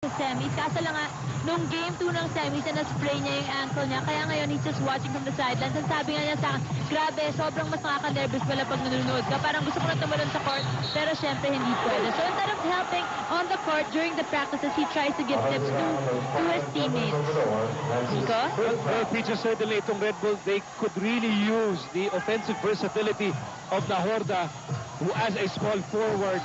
semis. Kaso lang nga, nung game 2 ng semis na na-spray niya yung ankle niya, kaya ngayon he's just watching from the sidelines. Ang sabi nga niya sa akin, grabe, sobrang mas nakaka-nervous pala pag nanonood ka. Parang gusto ko na tumalon sa court, pero syempre hindi pwede. So instead of helping on the court during the practices, he tries to give tips to his teammates. Nico? Well, Peter, certainly itong Red Bull, they could really use the offensive versatility of Nahorda, who as a small forward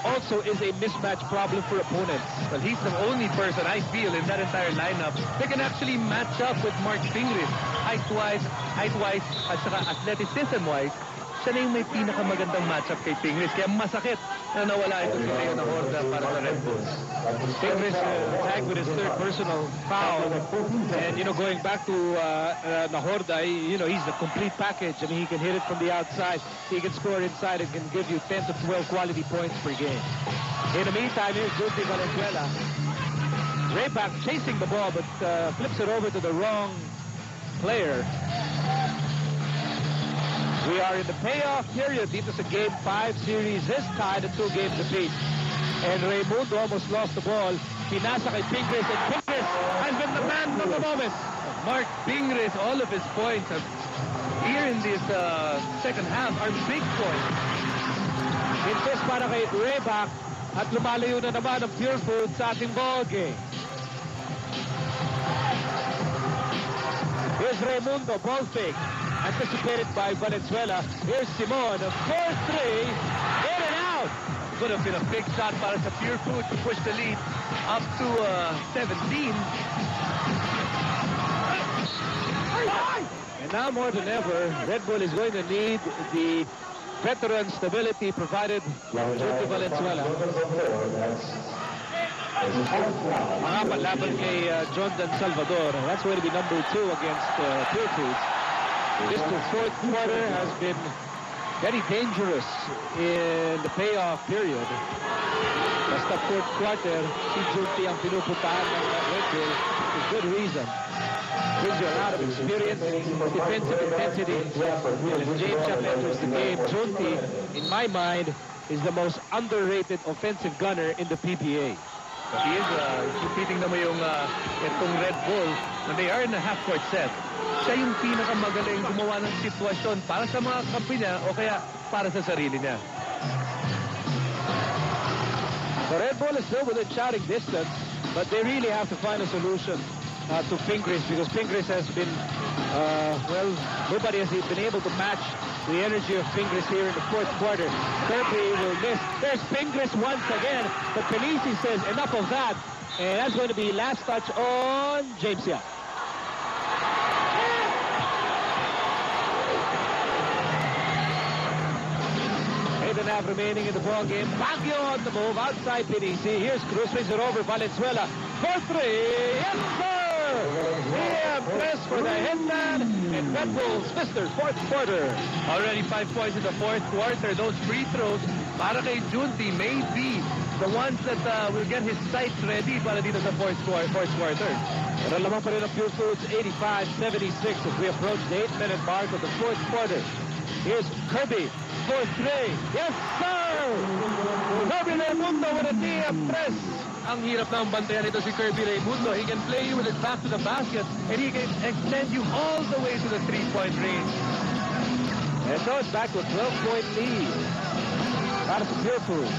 also is a mismatch problem for opponents. Well, he's the only person I feel in that entire lineup that can actually match up with Mark Pingris. Height-wise, at saka athleticism-wise, siya na yung may pinakamagandang matchup kay Pingris. Kaya masakit na nawala ito si Leo Nahorda para sa Red Bulls. Pingris tagged with his third personal foul. And, you know, going back to Nahorda, you know, he's the complete package. I mean, he can hit it from the outside. He can score inside and can give you 10 to 12 quality points per game. In the meantime, here's Juti Valenzuela. Rayback chasing the ball, but flips it over to the wrong player. We are in the payoff period dito sa Game 5 series. This tied at 2 games apiece. And Raimundo almost lost the ball. Pinasa kay Pingris, and Pingris has been the man from the moment. Mark Pingris, all of his points here in this second half are big points. Inches para kay Rayback at lumalayo na naman ang Purefoods sa ating ball game. Here's Raimundo, ball fake. Anticipated by Valenzuela. Here's Simon, a 4-3, in and out. Could have been a big shot para sa Purefoods to push the lead up to 17. And now more than ever, Red Bull is going to need the veteran stability provided by Valenzuela. Mga laban kay Jondan Salvador. That's going to be number 2 against Purefoods. This fourth quarter has been very dangerous in the payoff period. Basta fourth quarter, si Junti ang pinupuntahan ng Red Bull for good reason. Gives you a lot of experience, defensive intensity. And as James Chap enters the game, Junti, in my mind, is the most underrated offensive gunner in the PBA. He is, titignan mo yung itong Red Bull, when they are in a half-court set, siya yung pinakamagaling gumawa ng sitwasyon para sa mga kampi niya o kaya para sa sarili niya. The Red Bull is still within shouting distance, but they really have to find a solution to Pingris, because Pingris has been, well, nobody has been able to match the energy of Pingris here in the fourth quarter. Kirby will miss. There's Pingris once again, but Pelisi says enough of that, and that's going to be last touch on James Yap. 8.5 remaining in the ball game. Baguio on the move outside Pelisi. Here's Cruz, swings it over Valenzuela. 4-3. Yes, sir! PM press for the headman, and Red Bulls missed their fourth quarter. Already 5 points in the fourth quarter. Those free throws para kay Junti may be the ones that will get his sights ready para dito sa fourth quarter. Pero lamang pa rin ang Purefoods, 85-76 as we approach the 8-minute mark of the fourth quarter. Here's Kirby, 4-3. Yes, sir! Kirby Raimundo with a DM press. Ang hirap na ang bantayan ito si Kirby Raimundo. He can play you with his back to the basket, and he can extend you all the way to the three-point range. And so it's back to a 12-point lead. Para sa Purefoods.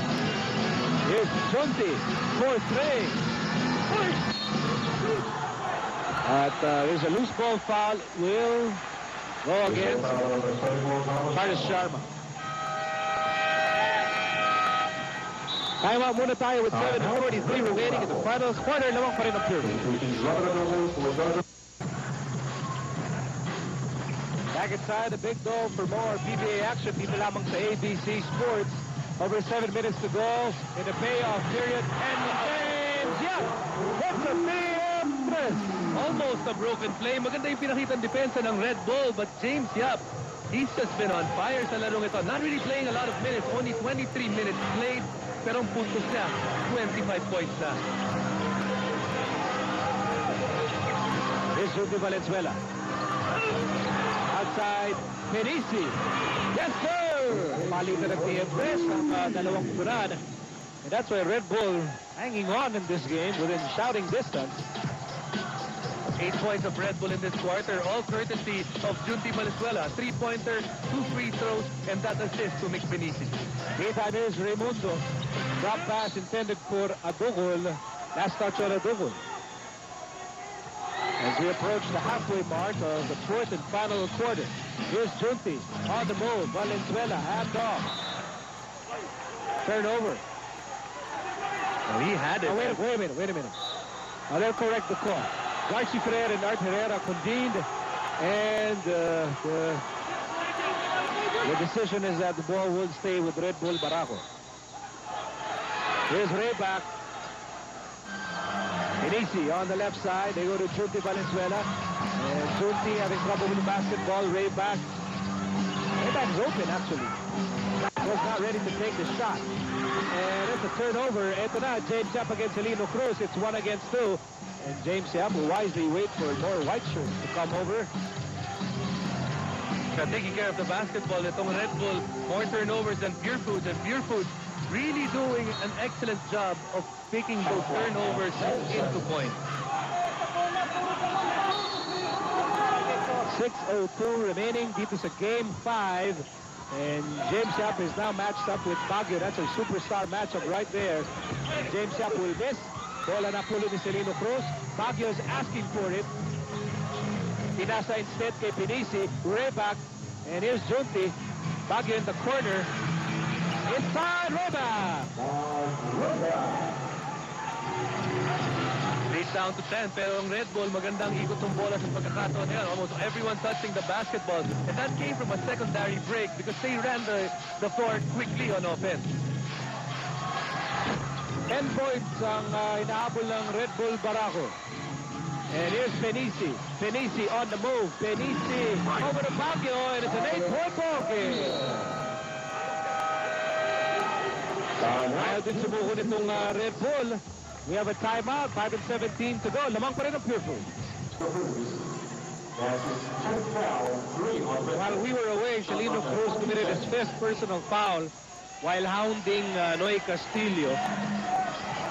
Here's Junti, 4-3. At there's a loose ball foul. Will go against Carlos Sharma. Timeout muna tayo with 7:43 remaining in the final quarter. Lamang pa rin ang Purefoods. Back inside the big dome for more PBA action. Dito lamang sa ABC Sports. Over 7 minutes to go in the payoff period. And James Yap hits a PM press. Almost a broken play. Maganda yung pinakitang depensa ng Red Bull, but James Yap, he's just been on fire sa larong ito. Not really playing a lot of minutes. Only 23 minutes played. Pero ang puntos niya, 25 points na. Here's Juti Valenzuela. Outside, Pelisi. Yes, sir! Palitan ng PM press ang dalawang kuran And that's why Red Bull hanging on in this game within shouting distance. 8 points of Red Bull in this quarter, all courtesy of Junti Valenzuela. 3-pointer, 2 free throws, and that assist to Mick Benici. Meantime is Raimundo. Drop pass intended for Adugol. Last touch on Adugol. As we approach the halfway mark of the fourth and final quarter. Here's Junti on the move. Valenzuela, hand off. Turnover. Oh, he had it. Oh, wait a minute. Now they'll correct the call. Garci Ferrer and Art Herrera convened, and the decision is that the ball will stay with Red Bull Barako. Here's Ray back. Benici on the left side. They go to Junti Valenzuela. And Junti having trouble with the basketball. Ray back. Ray back is open, actually. Was not ready to take the shot. And it's a turnover. Ito na, James Yap against Elino Cruz. It's 1 against 2. And James Yap will wisely wait for more white shirts to come over. Taking care of the basketball, itong Red Bull, more turnovers than Purefoods, and Purefoods really doing an excellent job of picking those turnovers into points. 6:02 remaining dito sa Game 5. And James Yap is now matched up with Baguio. That's a superstar matchup right there. And James Yap will miss. Bola na pulo ni Celino Cruz. Baguio is asking for it. Pinasa instead kay Benici. Rayback. And here's Junti. Baguio in the corner. Inside Rayback. Lead down to 10, pero ang Red Bull magandang ikot ng bola sa pagkakataon niya. Almost everyone touching the basketball. And that came from a secondary break because they ran the floor quickly on offense. 10 points ang inahabol ng Red Bull Barako. And here's Benici. Benici on the move. Benici over to Baguio, and it's an 8-point ball game. Ayaw din sumuko nitong Red Bull. We have a timeout. 5 and 17 to go. Lamang pa rin ang Purefoods. While we were away, Celino Cruz committed his 5th personal foul while hounding Noy Castillo.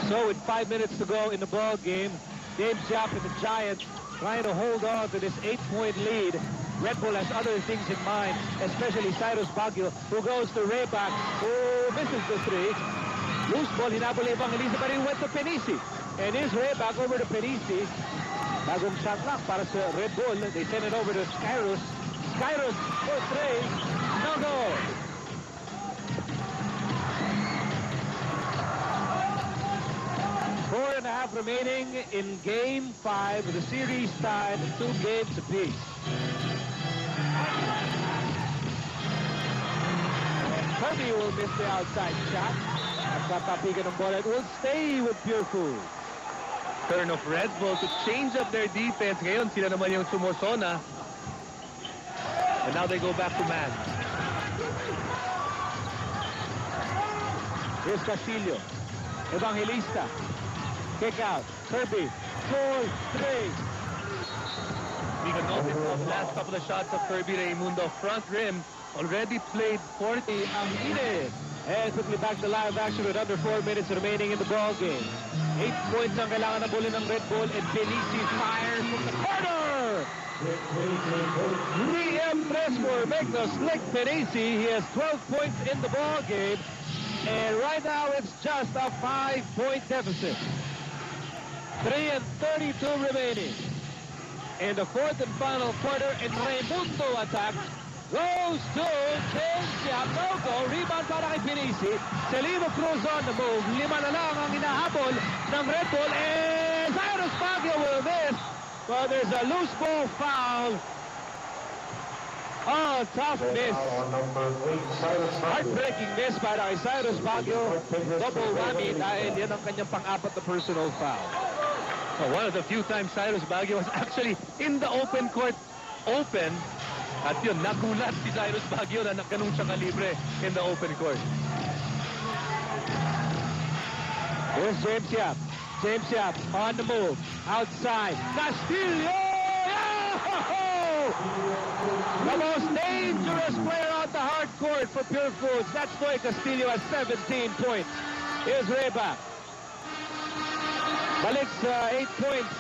So with 5 minutes to go in the ball game, James Yap and the Giants trying to hold on to this 8-point lead. Red Bull has other things in mind, especially Cyrus Baguio, who goes to Rayback, who misses the 3. Loose ball, hinabol Evangelista, but he went to Benici. And here's Rayback over to Benici. Bagong shot clock para sa Red Bull. They send it over to Skyrus. Skyrus for 3. No goal. Four and a half remaining in Game 5 with the series tied 2 games apiece. Kirby will miss the outside shot. Nagpapapigan ng bola. It will stay with Purefoods. Turn of Red Bull to change up their defense. Ngayon sila naman yung sumosona. And now they go back to man. Here's Castillo. Evangelista. Kick out. Kirby. 4-3. We can notice the last couple of shots of Kirby Raimundo. Front rim already played 40. Ang init. And quickly back to live action with under 4 minutes remaining in the ball game. 8 points ang kailangan na bulin ng Red Bull, and Benici fires from the corner. 3-3 for Magno Slick Benici. He has 12 points in the ball game, and right now it's just a 5-point deficit. 3 and 32 remaining in the fourth and final quarter, and Raimundo attack goes to James Yap. No goal. Rebound para kay Benici. Celino Cruz on the move. 5 na lang ang hinahabol ng Red Bull. And Cyrus Baguio will miss. But there's a loose ball foul. Oh, tough miss. Heartbreaking miss para kay Cyrus Baguio. Double whammy dahil yan ang kanyang pang-apat na personal foul. Well, one of the few times Cyrus Baguio was actually in the open court. Open. At yun, nagulat si Cyrus Baguio na ganun siya kalibre in the open court. Here's James Yap. James Yap on the move. Outside. Castillo! Oh! The most dangerous player on the hard court for Purefoods. That's Noy Castillo at 17 points. Here's Reba. Balik sa 8 points